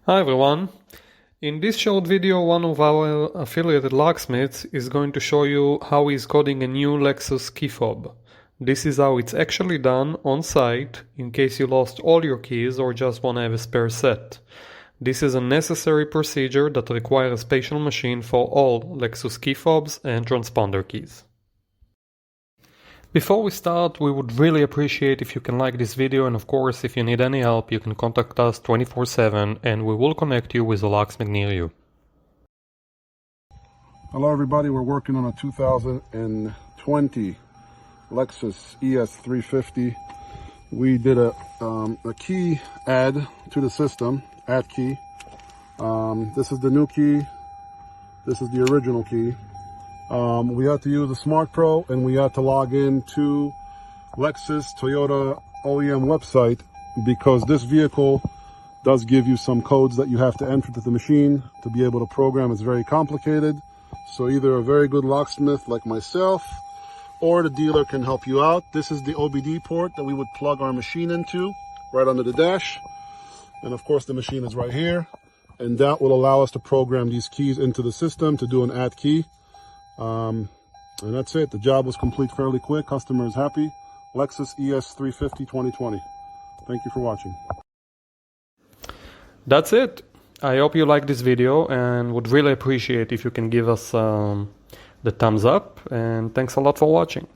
Hi everyone! In this short video, one of our affiliated locksmiths is going to show you how he's coding a new Lexus key fob. This is how it's actually done on site, in case you lost all your keys or just want to have a spare set. This is a necessary procedure that requires a special machine for all Lexus key fobs and transponder keys. Before we start, we would really appreciate if you can like this video, and of course if you need any help you can contact us 24/7 and we will connect you with a locksmith near you. Hello everybody, we're working on a 2020 Lexus ES350. We did a key add to the system, add key. This is the new key, this is the original key. We had to use a Smart Pro and we had to log in to Lexus Toyota OEM website because this vehicle does give you some codes that you have to enter to the machine to be able to program. It's very complicated. So either a very good locksmith like myself or the dealer can help you out. This is the OBD port that we would plug our machine into right under the dash. And of course the machine is right here. And that will allow us to program these keys into the system to do an add key. And that's it. The job was complete fairly quick. Customer is happy. Lexus ES350 2020. Thank you for watching. That's it. I hope you like this video and would really appreciate if you can give us the thumbs up, and thanks a lot for watching.